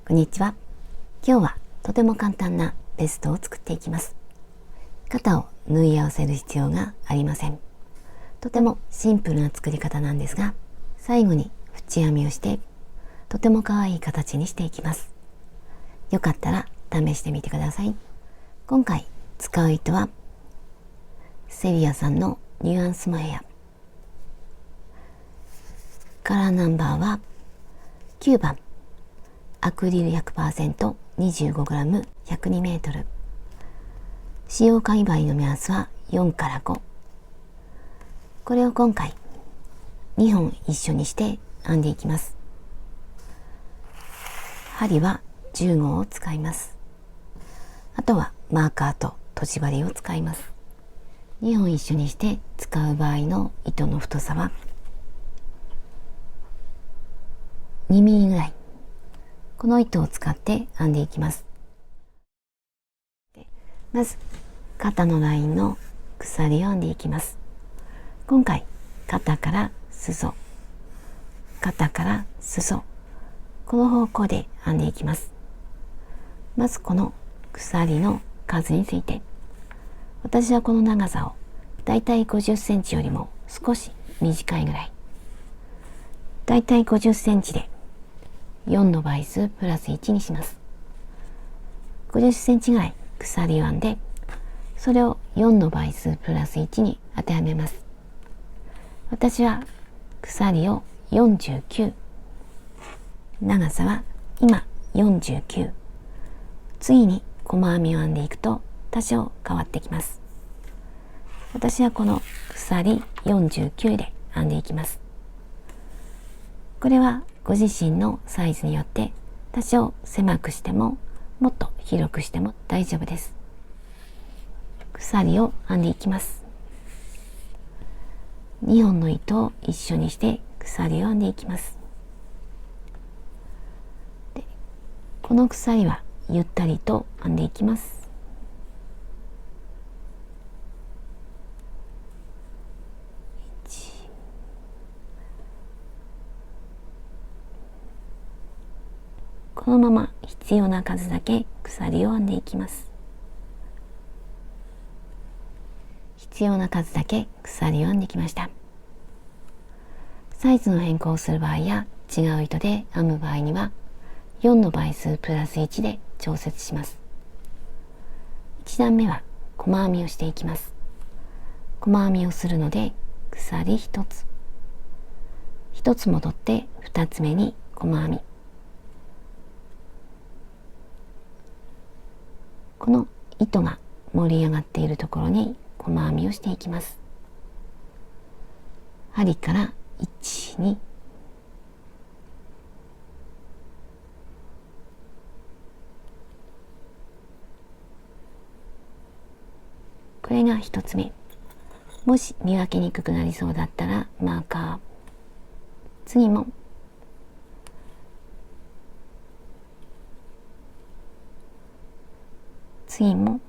こんにちは。今日はとても簡単なベストを作っていきます。肩を縫い合わせる必要がありません。とてもシンプルな作り方なんですが、最後に縁編みをしてとても可愛い形にしていきます。よかったら試してみてください。今回使う糸はセリアさんのニュアンスモヘア。カラーナンバーは9番。アクリル 100% 25g 102m。使用界隈の目安は4から5。これを今回2本一緒にして編んでいきます。針は10号を使います。あとはマーカーととじ針を使います。2本一緒にして使う場合の糸の太さは2ミリぐらい。この糸を使って編んでいきます。まず肩のラインの鎖を編んでいきます。今回肩から裾、肩から裾、この方向で編んでいきます。まずこの鎖の数について、私はこの長さをだいたい50センチよりも少し短いぐらい、だいたい50センチで4の倍数プラス1にします。50センチぐらい鎖を編んで、それを4の倍数プラス1に当てはめます。私は鎖を49、長さは今49。次に細編みを編んでいくと多少変わってきます。私はこの鎖49で編んでいきます。これはご自身のサイズによって多少狭くしてももっと広くしても大丈夫です。鎖を編んでいきます。2本の糸を一緒にして鎖を編んでいきます。で、この鎖はゆったりと編んでいきます。このまま必要な数だけ鎖を編んでいきます。必要な数だけ鎖を編んできました。サイズの変更をする場合や違う糸で編む場合には4の倍数プラス1で調節します。1段目は細編みをしていきます。細編みをするので鎖1つ、1つ戻って2つ目に細編み。この糸が盛り上がっているところに細編みをしていきます。針から1、2、これが1つ目。もし見分けにくくなりそうだったらマーカー。次も次も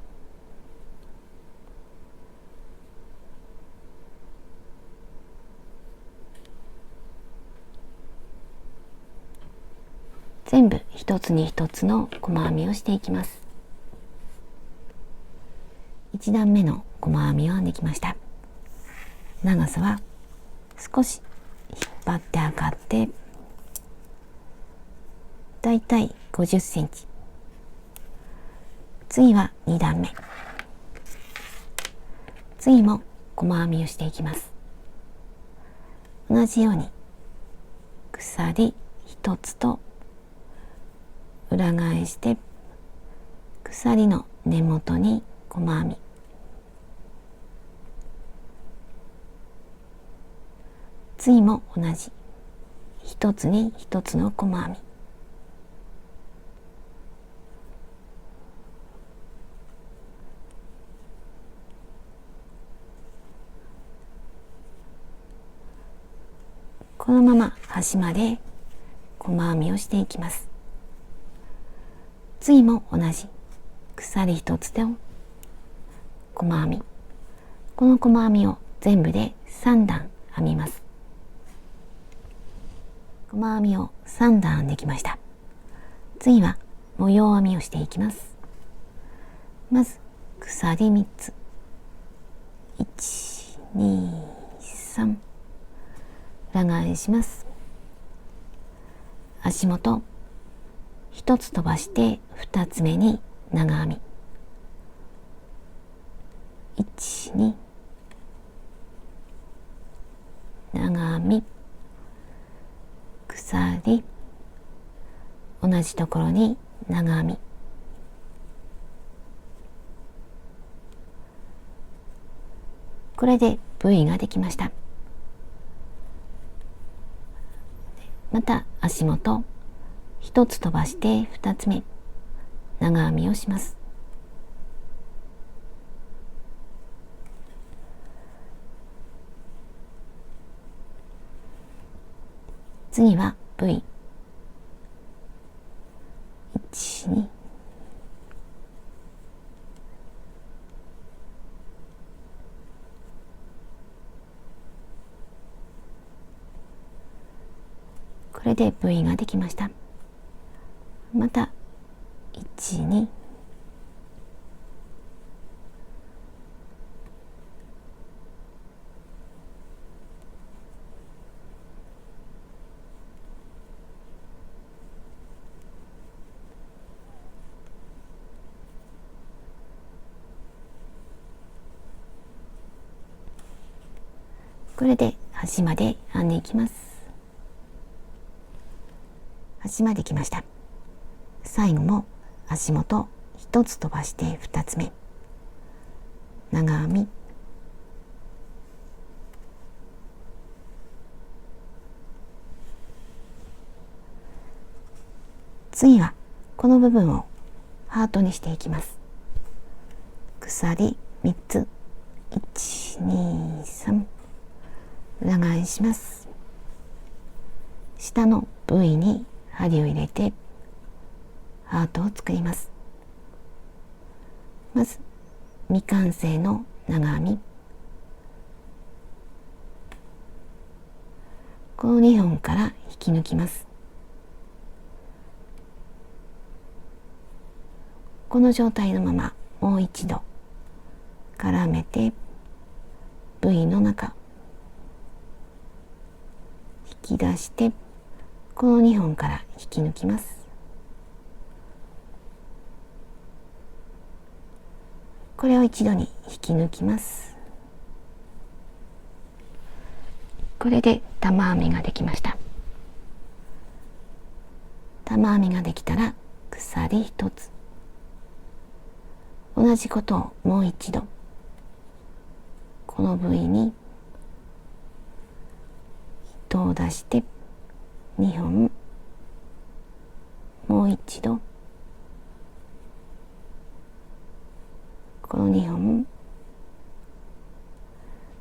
全部一つに一つの細編みをしていきます。1段目の細編みを編んできました。長さは少し引っ張って測ってだいたい50センチ。次は2段目。次も細編みをしていきます。同じように鎖1つと裏返して鎖の根元に細編み。次も同じ1つに1つの細編み。このまま端まで細編みをしていきます。次も同じ鎖1つで細編み。この細編みを全部で3段編みます。細編みを3段編んできました。次は模様編みをしていきます。まず鎖3つ、1、2、3、裏返します。足元1つ飛ばして2つ目に長編み、1、2、長編み、鎖、同じところに長編み、これで V ができました。また足元1つ飛ばして2つ目長編みをします。次は V、 1、2、これで V ができました。また1、2、これで端まで編んでいきます。端まできました。最後も足元1つ飛ばして2つ目長編み、次はこの部分をハートにしていきます。鎖3つ、1、2、3、裏返します。下の V に針を入れてハートを作ります。まず未完成の長編み、この2本から引き抜きます。この状態のままもう一度絡めて V の中引き出して、この2本から引き抜きます。これを一度に引き抜きます。これで玉編みができました。玉編みができたら鎖1つ、同じことをもう一度この部位に糸を出して2本、もう一度この2本、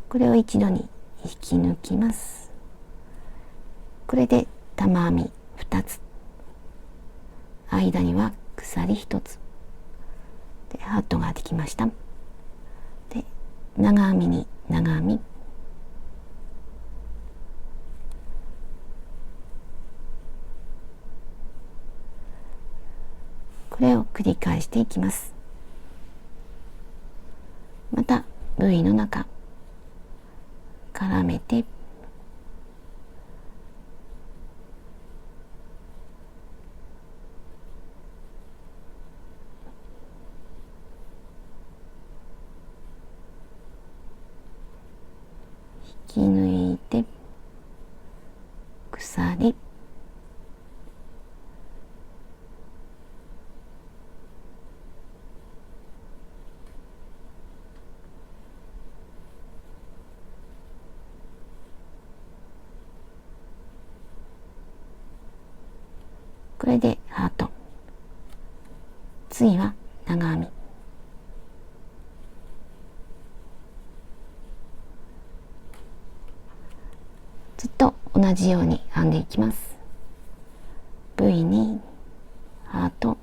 これを一度に引き抜きます。これで玉編み2つ、間には鎖1つでハートができました。で長編みに長編み、これを繰り返していきます。また V の中絡めて引き抜いて鎖、これでハート。次は長編み、ずっと同じように編んでいきます。 V にハート、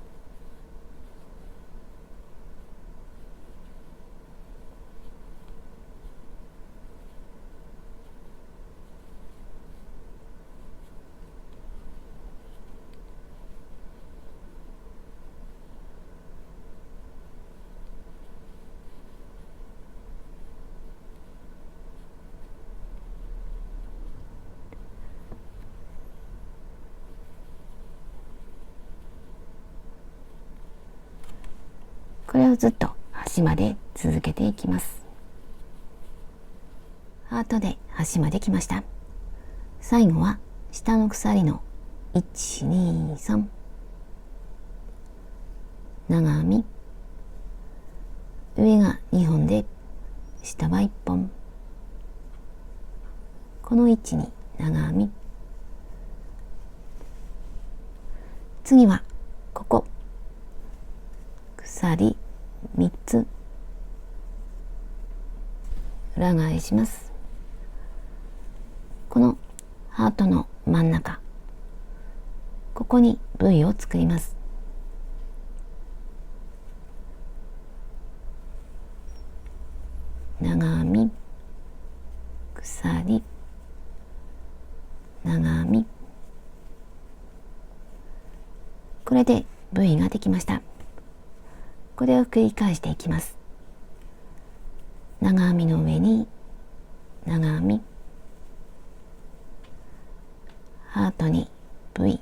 これをずっと端まで続けていきます。ハートで端まで来ました。最後は下の鎖の1、2、3、長編み、上が2本で下は1本、この位置に長編み、次はここ鎖3つ裏返します。このハートの真ん中、ここに V を作ります。長編み、鎖、長編み、これで V ができました。これを繰り返していきます。長編みの上に長編み、ハートに V、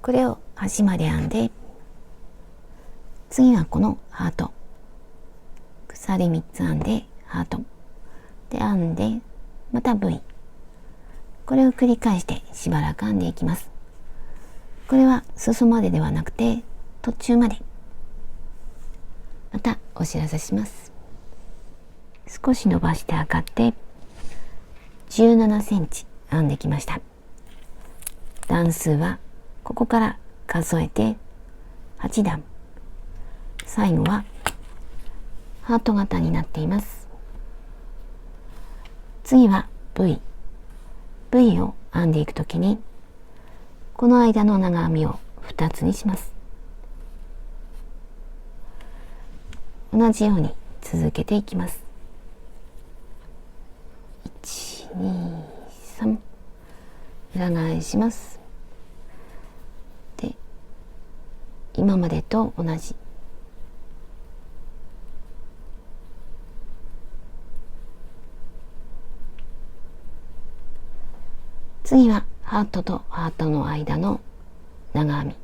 これを端まで編んで、次はこのハート、鎖3つ編んでハートで編んで、また V、これを繰り返してしばらく編んでいきます。これは裾までではなくて途中まで。またお知らせします。少し伸ばして測って17センチ編んできました。段数はここから数えて8段。最後はハート型になっています。次は V を編んでいくときにこの間の長編みを2つにします。同じように続けていきます。1、2、3、裏返します。で、今までと同じ。次はハートとハートの間の長編み。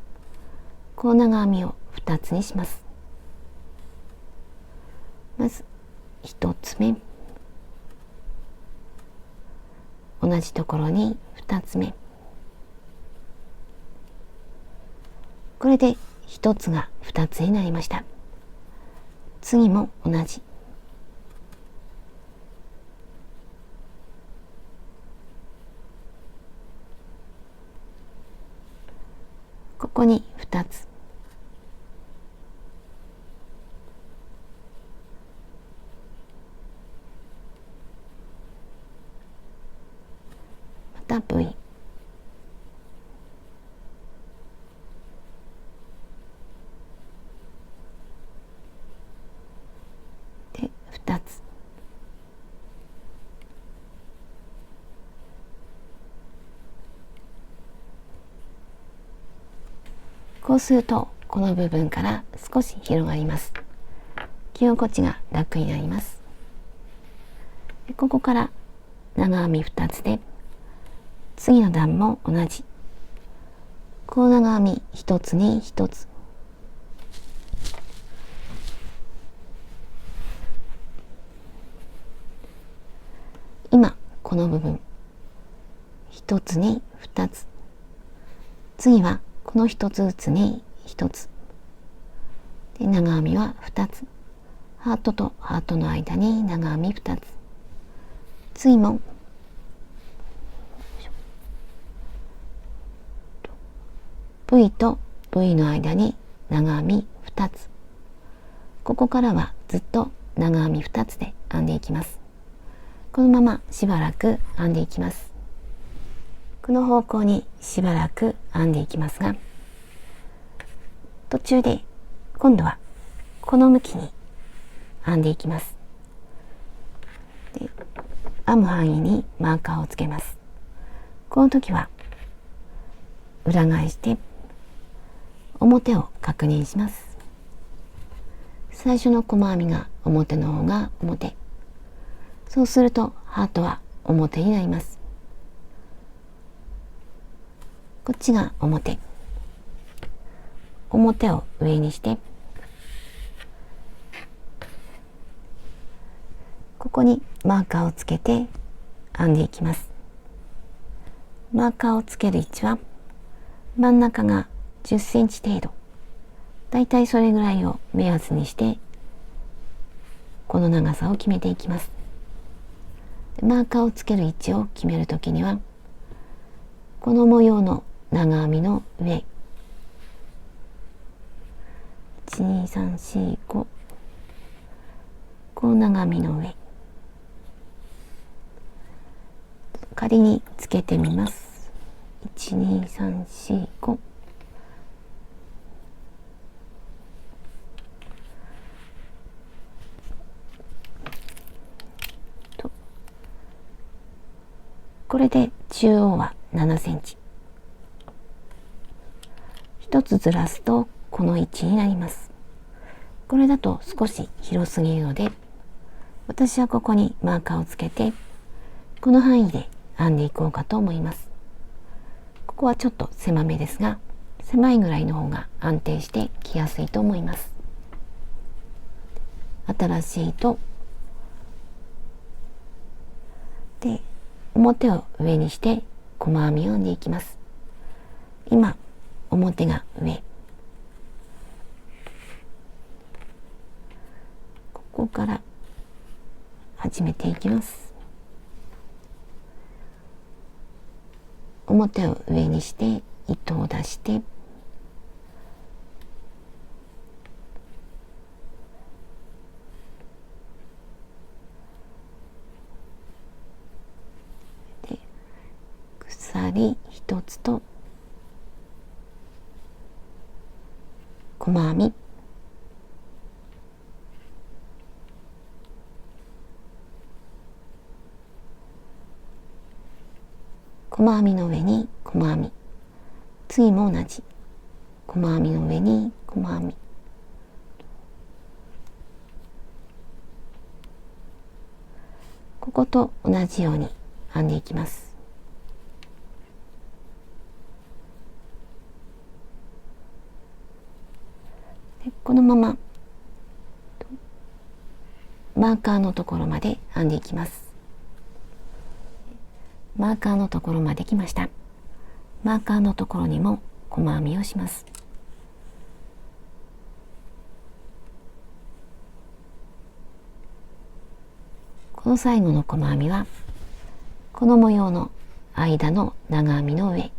こう長編みを2つにします。まず1つ目、同じところに2つ目、これで1つが2つになりました。次も同じ。ここに2つ、また V、で2つ、こうするとこの部分から少し広がります。着心地が楽になります。でここから長編み2つで次の段も同じ。こう長編み1つに1つ、今この部分1つに2つ、次はこの1つずつに1つで、長編みは2つ、ハートとハートの間に長編み2つ、次もV と V の間に長編み2つ、ここからはずっと長編み2つで編んでいきます。このまましばらく編んでいきます。この方向にしばらく編んでいきますが、途中で今度はこの向きに編んでいきます。で、編む範囲にマーカーをつけます。この時は裏返して表を確認します。最初の細編みが表の方が表、そうするとハートは表になります。こっちが表。表を上にして、ここにマーカーをつけて編んでいきます。マーカーをつける位置は真ん中が10センチ程度、だいたいそれぐらいを目安にしてこの長さを決めていきます。マーカーをつける位置を決めるときには、この模様の長編みの上、12345、この長編みの上、仮につけてみます。12345、これで中央は7センチ。一つずらすとこの位置になります。これだと少し広すぎるので、私はここにマーカーをつけて、この範囲で編んでいこうかと思います。ここはちょっと狭めですが、狭いぐらいの方が安定してきやすいと思います。新しい糸で、表を上にして細編みを編んでいきます。今表が上、ここから始めていきます。表を上にして糸を出して、で鎖一つと細編み、細編みの上に細編み、次も同じ細編みの上に細編み、ここと同じように編んでいきます。でこのままマーカーのところまで編んでいきます。マーカーのところまで来ました。マーカーのところにも細編みをします。この最後の細編みはこの模様の間の長編みの上、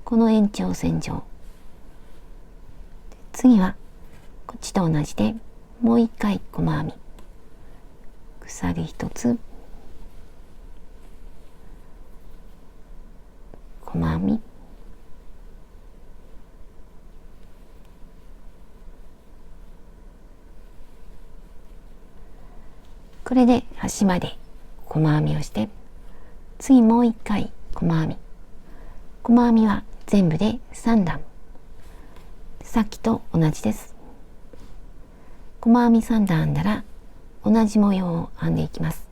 この延長線上、次はこっちと同じでもう一回細編み、鎖一つ、細編み、これで端まで細編みをして、次もう一回細編み、細編みは全部で3段、さっきと同じです。細編み3段編んだら同じ模様を編んでいきます。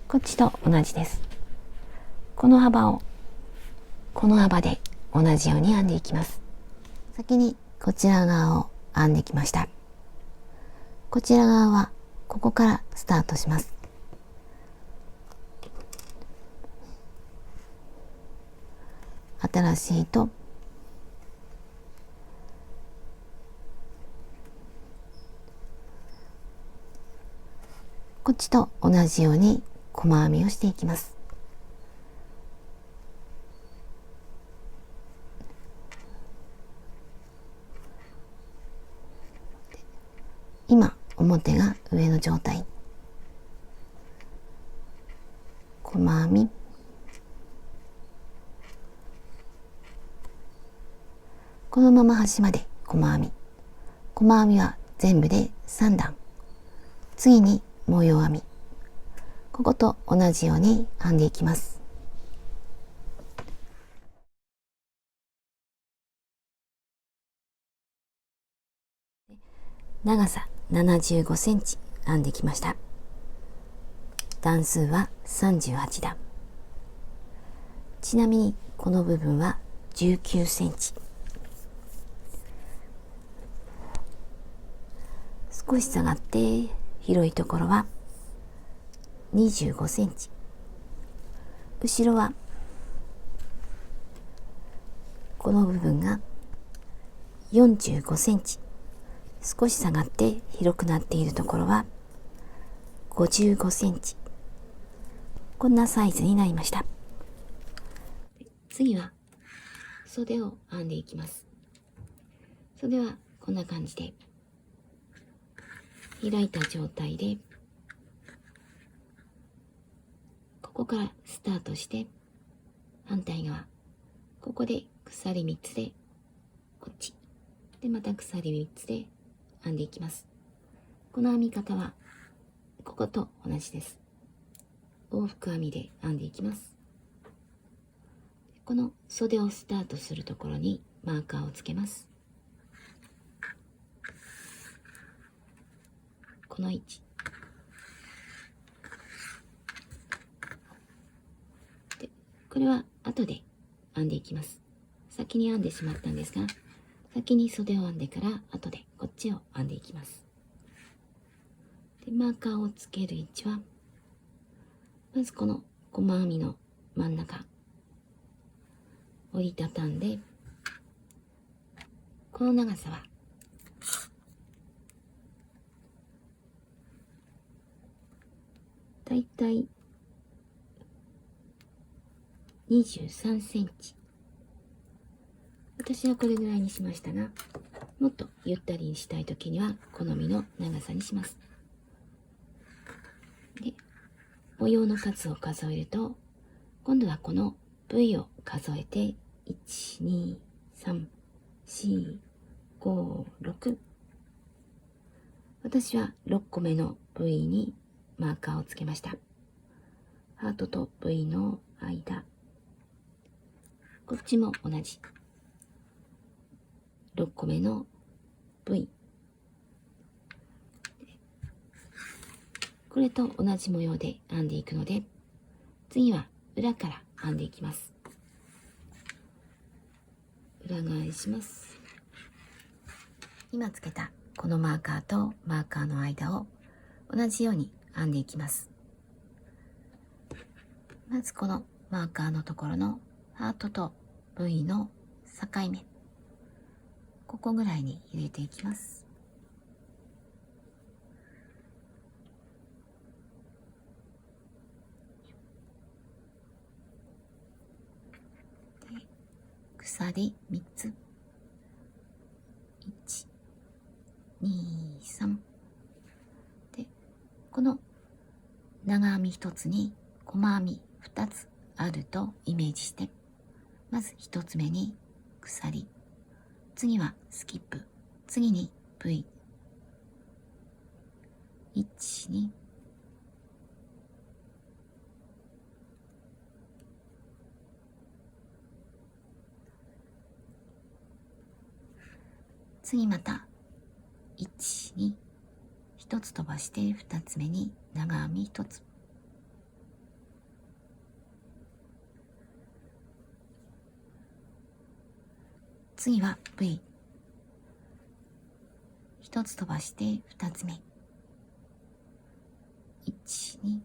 こっちと同じです。この幅をこの幅で同じように編んでいきます。先にこちら側を編んできました。こちら側はここからスタートします。新しい糸、こっちと同じように細編みをしていきます。今表が上の状態、細編み、このまま端まで細編み、細編みは全部で3段、次に模様編み、ここと同じように編んでいきます。長さ75センチ編んできました。段数は38段。ちなみにこの部分は19センチ。少し下がって広いところは25センチ。後ろはこの部分が45センチ。少し下がって広くなっているところは55センチ。こんなサイズになりました。次は袖を編んでいきます。袖はこんな感じで開いた状態で、ここからスタートして反対側、ここで鎖3つでこっちで、また鎖3つで編んでいきます。この編み方はここと同じです。往復編みで編んでいきます。この袖をスタートするところにマーカーをつけます。この位置で、これは後で編んでいきます。先に編んでしまったんですが、先に袖を編んでから後でこっちを編んでいきます。で、マーカーをつける位置は、まずこの細編みの真ん中折りたたんで、この長さはだいたい23センチ。私はこれぐらいにしましたが、もっとゆったりにしたいときには好みの長さにします。で、模様の数を数えると、今度はこの V を数えて、1、2、3、4、5、6。私は6個目の V にマーカーをつけました。ハートと V の間。こっちも同じ。6個目の V。これと同じ模様で編んでいくので、次は裏から編んでいきます。裏返します。今つけたこのマーカーとマーカーの間を同じように編んでいきます。まずこのマーカーのところのハートと V の境目、ここぐらいに入れていきます。で、鎖3つ、1、2、3で、この長編み1つに細編み2つあるとイメージして、まず1つ目に鎖、次はスキップ、次に V、 1、2、次また1、2、1つ飛ばして2つ目に長編み1つ、次は V、 1つ飛ばして2つ目、1、2、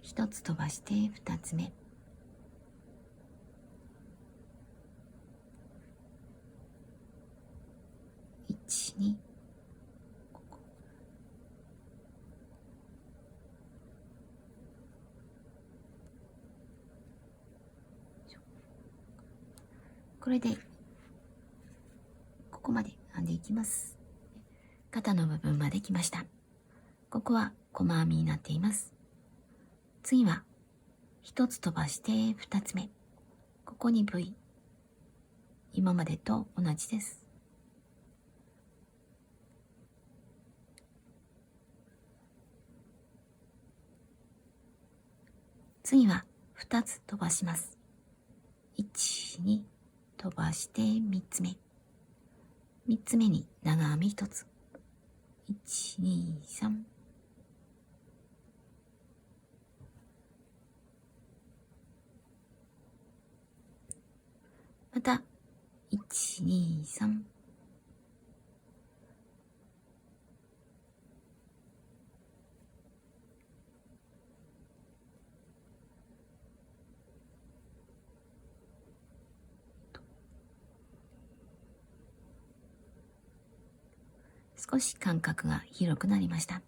1つ飛ばして2つ目、1、2、これでここまで編んでいきます。肩の部分まで来ました。ここは細編みになっています。次は1つ飛ばして2つ目、ここに V、 今までと同じです。次は2つ飛ばします。1、2、飛ばして3つ目。3つ目に長編み1つ。1、2、3。また、1、2、3。少し間隔が広くなりました。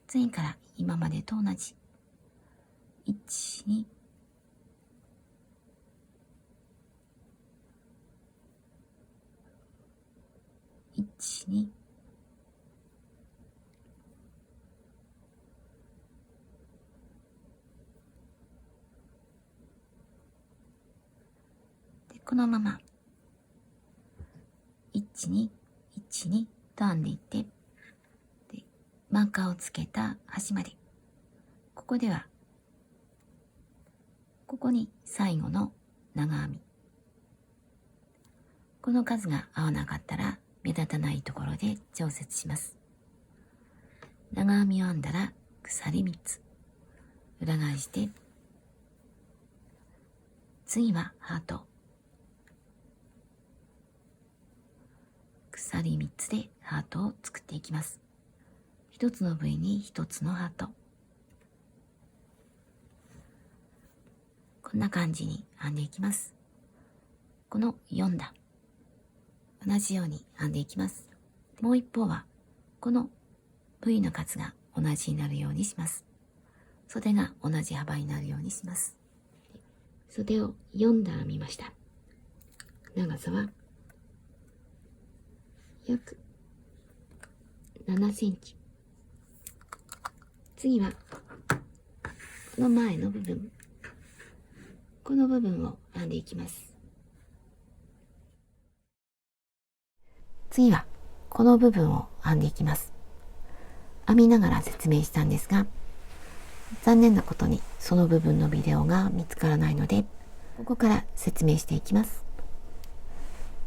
次から今までと同じ。1、2、1、2、で、このまま、1、2、1、2と編んでいって、で、マーカーをつけた端まで。ここでは、ここに最後の長編み。この数が合わなかったら目立たないところで調節します。長編みを編んだら鎖3つ。裏返して、次はハート。鎖3つでハートを作っていきます。1つの部位に1つのハート。こんな感じに編んでいきます。この4段。同じように編んでいきます。もう一方は、この部位の数が同じになるようにします。袖が同じ幅になるようにします。袖を4段編みました。長さは約7センチ。次は、この前の部分。この部分を編んでいきます。次は、この部分を編んでいきます。編みながら説明したんですが、残念なことにその部分のビデオが見つからないので、ここから説明していきます。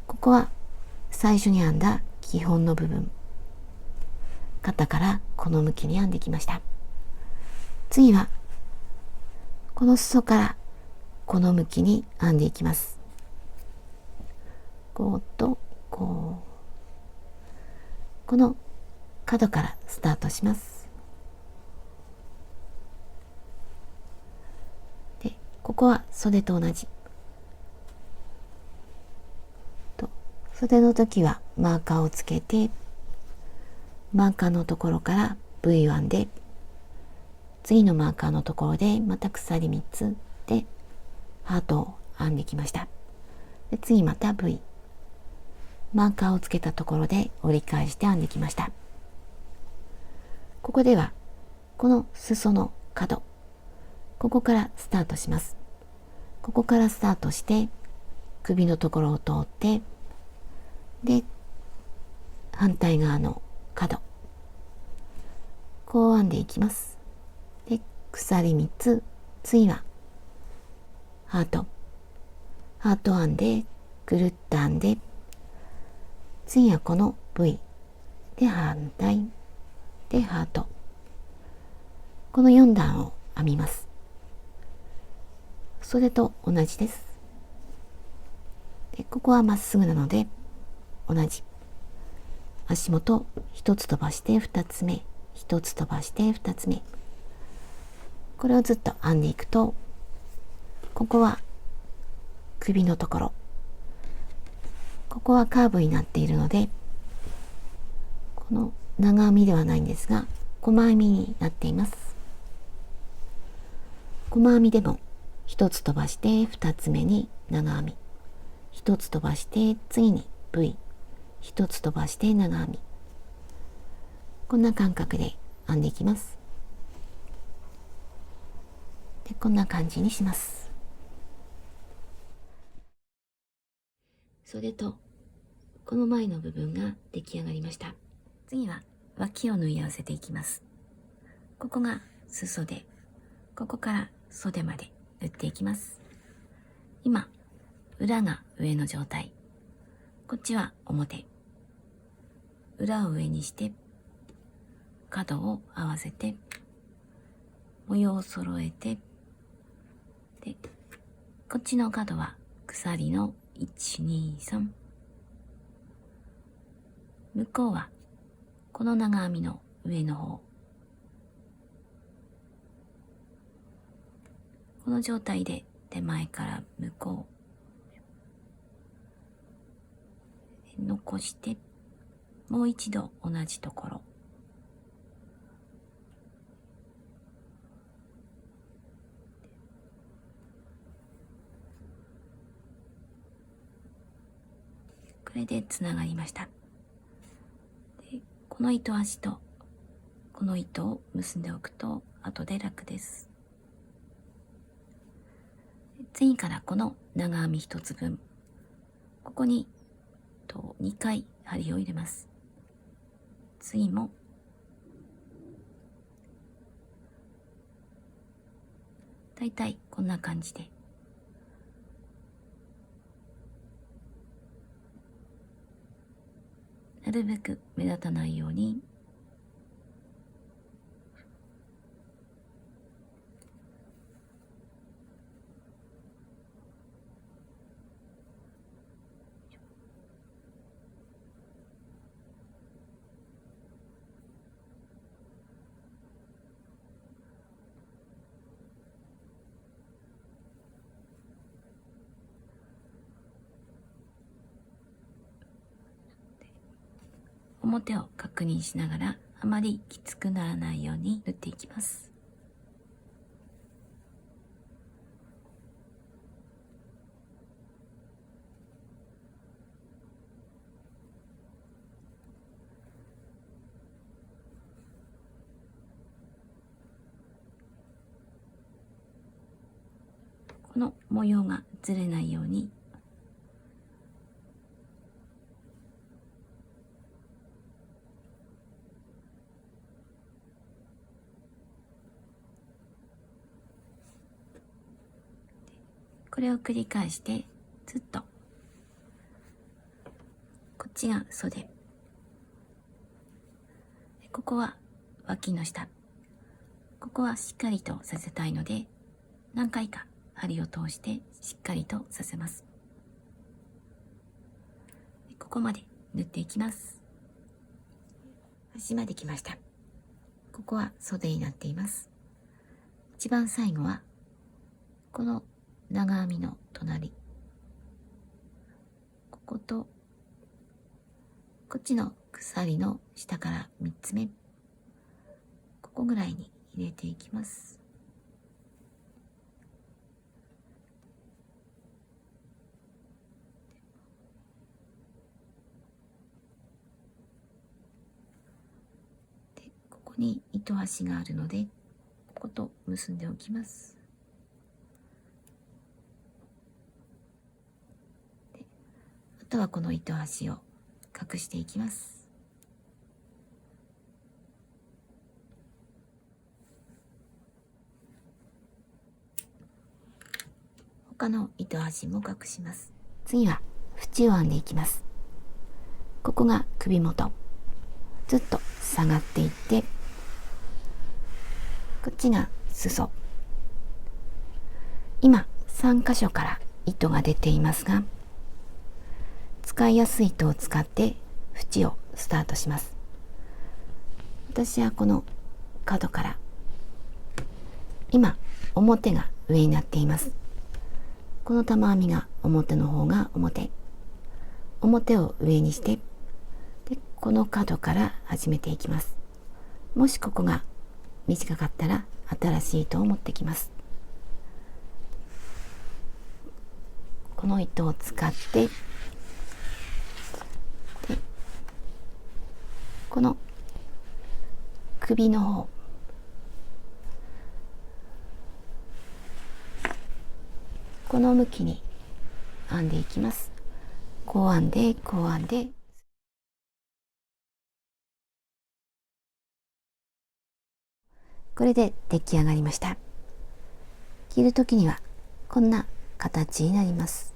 ここは最初に編んだ基本の部分。肩からこの向きに編んできました。次は、この裾からこの向きに編んでいきます。こうとこう。この角からスタートします。で、ここは袖と同じ。袖の時はマーカーをつけて、マーカーのところから V を編んで、次のマーカーのところでまた鎖3つでハートを編んできました。で、次また V。マーカーをつけたところで折り返して編んできました。ここでは、この裾の角、ここからスタートします。ここからスタートして、首のところを通って、で、反対側の角、こう編んでいきます。で、鎖3つ、次は、ハート。ハート編んで、ぐるっと編んで、次はこの V で反対でハート。この4段を編みます。それと同じです。で、ここはまっすぐなので同じ。足元1つ飛ばして2つ目、1つ飛ばして2つ目。これをずっと編んでいくと、ここは首のところ。ここはカーブになっているので、この長編みではないんですが、細編みになっています。細編みでも1つ飛ばして2つ目に長編み。1つ飛ばして次に V。1つ飛ばして長編み。こんな感覚で編んでいきます。で、こんな感じにします。袖とこの前の部分が出来上がりました。次は脇を縫い合わせていきます。ここが裾で、ここから袖まで縫っていきます。今、裏が上の状態、こっちは表。裏を上にして角を合わせて模様を揃えて、でこっちの角は鎖の1、2、3、向こうはこの長編みの上の方、この状態で手前から向こう残して、もう一度同じところ、これでつながりました。でこの糸端とこの糸を結んでおくと後で楽です。次からこの長編み1つ分、ここに2回針を入れます。次もだいたいこんな感じで、なるべく目立たないように表を確認しながら、あまりきつくならないように縫っていきます。この模様がずれないようにこれを繰り返してずっと、こっちが袖、ここは脇の下、ここはしっかりとさせたいので何回か針を通してしっかりとさせます。ここまで縫っていきます。端まで来ました。ここは袖になっています。一番最後はこの長編みの隣、こことこっちの鎖の下から3つ目、ここぐらいに入れていきます。でここに糸端があるので、ここと結んでおきます。であとはこの糸端を隠していきます。他の糸端も隠します。次は縁を編んでいきます。ここが首元、ずっと下がっていって、こっちが裾。今3箇所から糸が出ていますが、使いやすい糸を使って縁をスタートします。私はこの角から、今表が上になっています。この玉編みが表の方が表を上にして、でこの角から始めていきます。もしここが短かったら新しい糸を持ってきます。この糸を使ってでこの首の方、この向きに編んでいきます。こう編んでこう編んで、これで出来上がりました。切る時にはこんな形になります。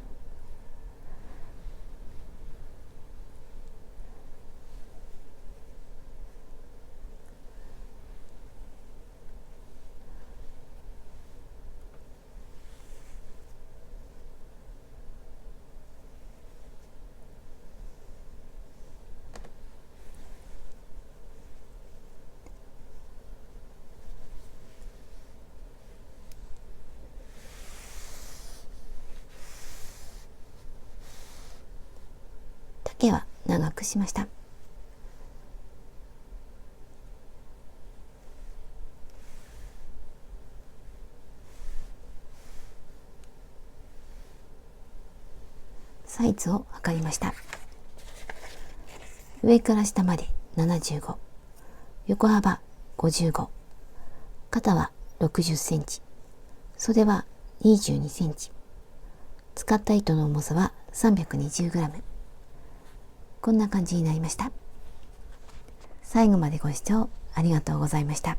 けは長くしました。サイズを測りました。上から下まで75、横幅55、肩は60センチ、袖は22センチ、使った糸の重さは320グラム。こんな感じになりました。最後までご視聴ありがとうございました。